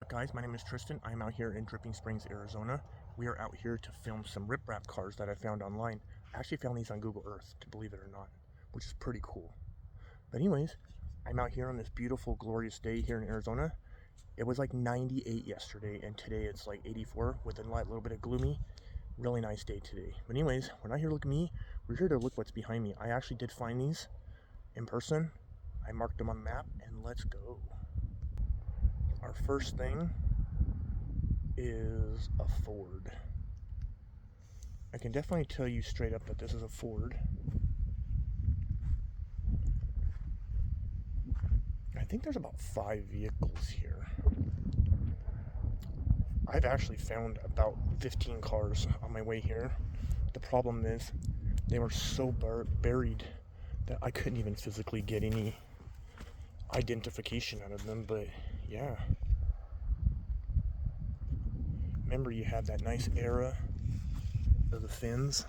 Guys, my name is Tristan. I'm out here in Dripping Springs, Arizona. We are out here to film some RipRap cars that I found online. I actually found these on Google Earth, to believe it or not, which is pretty cool. But anyways, I'm out here on this beautiful, glorious day here in Arizona. It was like 98 yesterday, and today it's like 84 with a little bit of gloomy. Really nice day today. But anyways, we're not here to look at me. We're here to look what's behind me. I actually did find these in person. I marked them on the map, and let's go. Our first thing is a Ford. I can definitely tell you straight up that this is a Ford. I think there's about 5 vehicles here. I've actually found about 15 cars on my way here. The problem is they were so buried that I couldn't even physically get any identification out of them, but yeah. Remember, you have that nice era of the fins.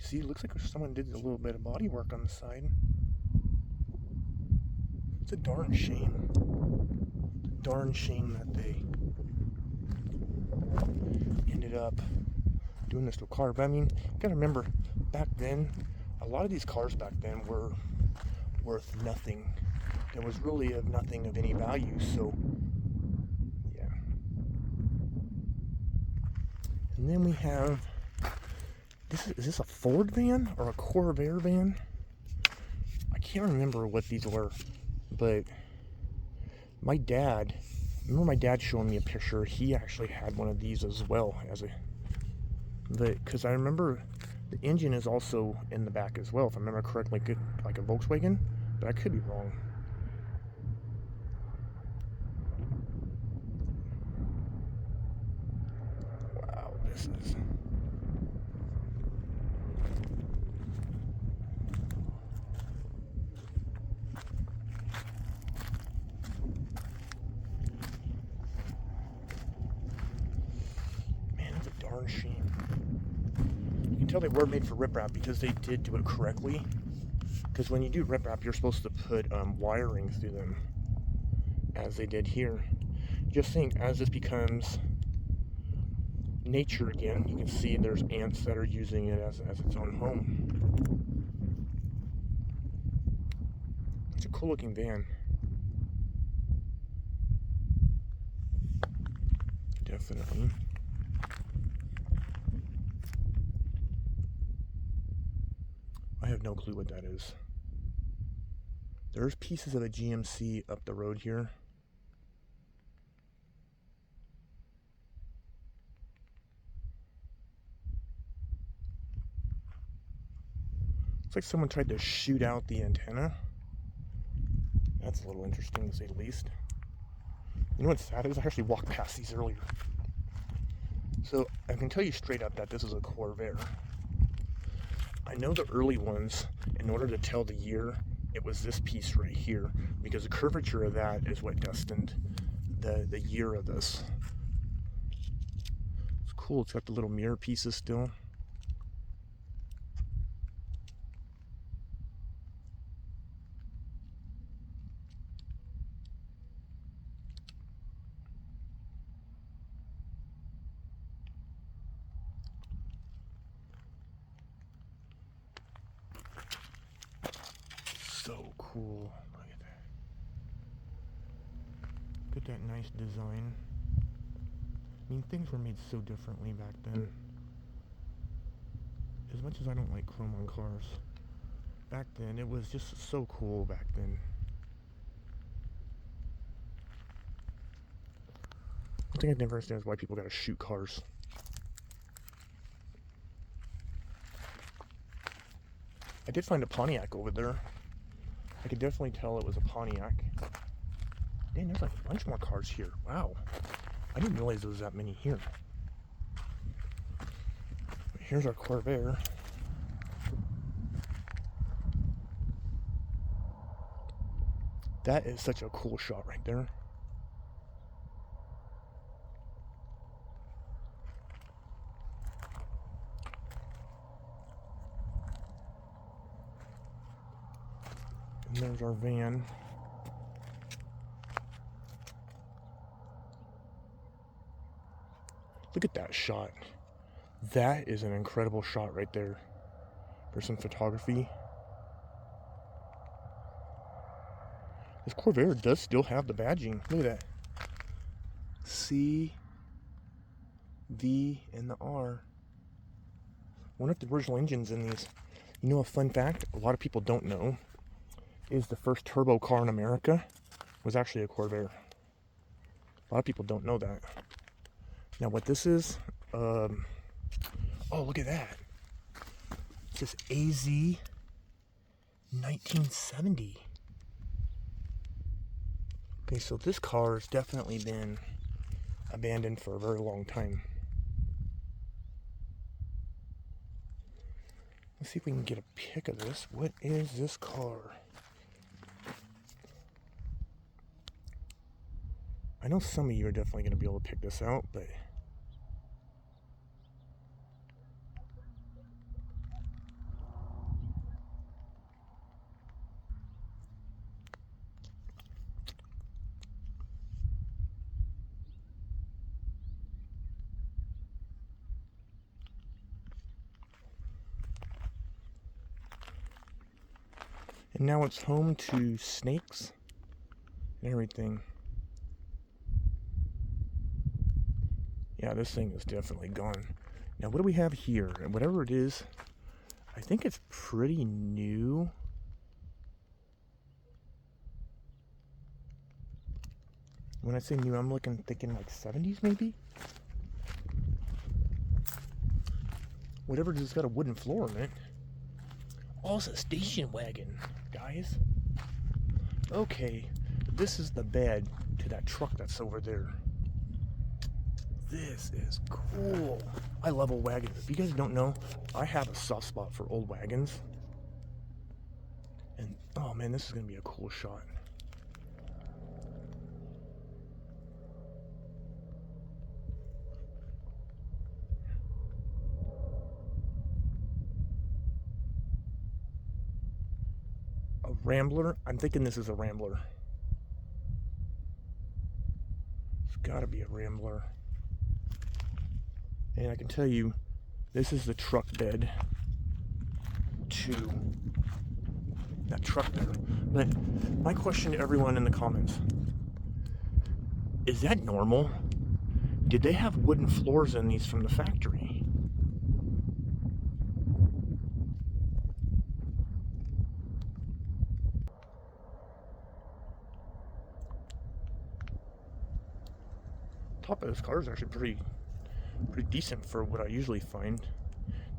See, it looks like someone did a little bit of body work on the side. It's a darn shame. Darn shame that they ended up doing this to a car. But I mean, you gotta remember, back then, a lot of these cars back then were worth nothing. There was really nothing of any value, so yeah. And then we have is this a Ford van or a Corvair van? I can't remember what these were, but remember my dad showing me a picture. He actually had one of these as well, because I remember the engine is also in the back as well, if I remember correctly, like a Volkswagen, but I could be wrong. Wow, this is... Man, that's a darn shame. You can tell they were made for RipRap because they did do it correctly. Because when you do RipRap, you're supposed to put wiring through them, as they did here. Just think, as this becomes nature again, you can see there's ants that are using it as its own home. It's a cool looking van. Definitely. I have no clue what that is. There's pieces of a GMC up the road here. Looks like someone tried to shoot out the antenna. That's a little interesting, to say the least. You know what's sad is I actually walked past these earlier. So I can tell you straight up that this is a Corvair. I know the early ones, in order to tell the year, it was this piece right here, because the curvature of that is what destined the year of this. It's cool. It's got the little mirror pieces still. So cool. Look at that. Look at that nice design. I mean, things were made so differently back then. As much as I don't like chrome on cars, back then it was just so cool back then. One thing I never understand is why people gotta shoot cars. I did find a Pontiac over there. I could definitely tell it was a Pontiac. Man, there's like a bunch more cars here. Wow. I didn't realize there was that many here. Here's our Corvair. That is such a cool shot right there. And there's our van. Look at that shot. That is an incredible shot right there. For some photography. This Corvair does still have the badging. Look at that. C, V, and the R. Wonder if the original engine's in these. You know, a fun fact a lot of people don't know is the first turbo car in America was actually a Corvair. A lot of people don't know that. Now what this is, oh, look at that. It says AZ 1970. Okay, so this car has definitely been abandoned for a very long time. Let's see if we can get a pic of this. What is this car? I know some of you are definitely going to be able to pick this out, but and now it's home to snakes and everything. Yeah, this thing is definitely gone. Now, what do we have here? And whatever it is, I think it's pretty new. When I say new, I'm thinking like 70s maybe? Whatever it is, it's got a wooden floor in it. Oh, it's a station wagon, guys. Okay, this is the bed to that truck that's over there. This is cool. I love old wagons. If you guys don't know, I have a soft spot for old wagons. And, oh man, this is going to be a cool shot. A Rambler? I'm thinking this is a Rambler. It's got to be a Rambler. And I can tell you, this is the truck bed to that truck there. But my question to everyone in the comments, is that normal? Did they have wooden floors in these from the factory? Top of this car is actually pretty decent for what I usually find.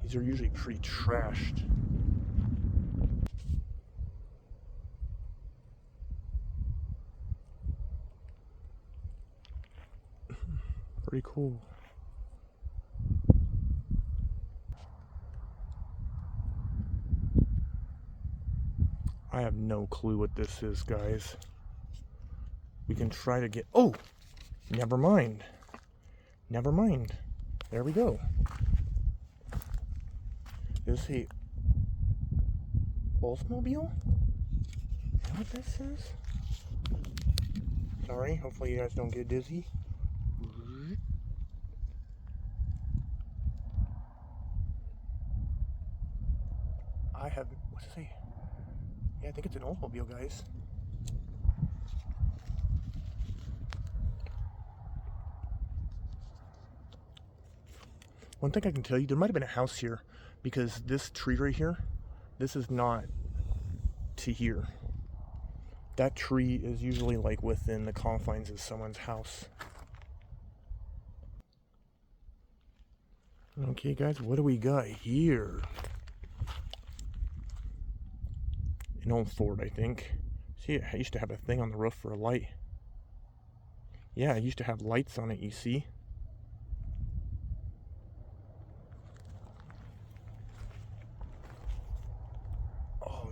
These are usually pretty trashed. Pretty cool. I have no clue what this is, guys. We can try to get... Oh! Never mind. Never mind. There we go. Is he Oldsmobile? Is that what this is? Sorry, hopefully you guys don't get dizzy. I have, what's it say? Yeah, I think it's an Oldsmobile, guys. One thing I can tell you, there might have been a house here, because this tree right here, this is not to here. That tree is usually like within the confines of someone's house. Okay guys, what do we got here? An old Ford, I think. See, I used to have a thing on the roof for a light. Yeah, I used to have lights on it, you see.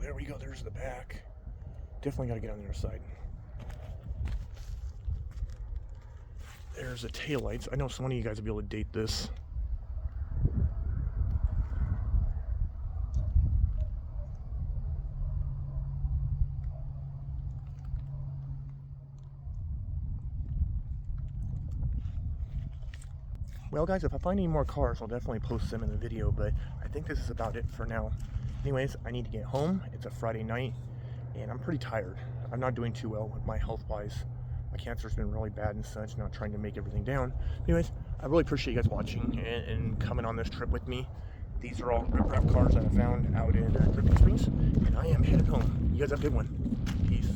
There we go, there's the back. Definitely gotta get on the other side. There's the taillights. I know some of you guys will be able to date this. Well guys, if I find any more cars, I'll definitely post them in the video, but I think this is about it for now. Anyways, I need to get home. It's a Friday night, and I'm pretty tired. I'm not doing too well with my health-wise. My cancer's been really bad and such, not trying to make everything down. Anyways, I really appreciate you guys watching and coming on this trip with me. These are all RipRap cars that I found out in Dripping Springs, and I am headed home. You guys have a good one. Peace.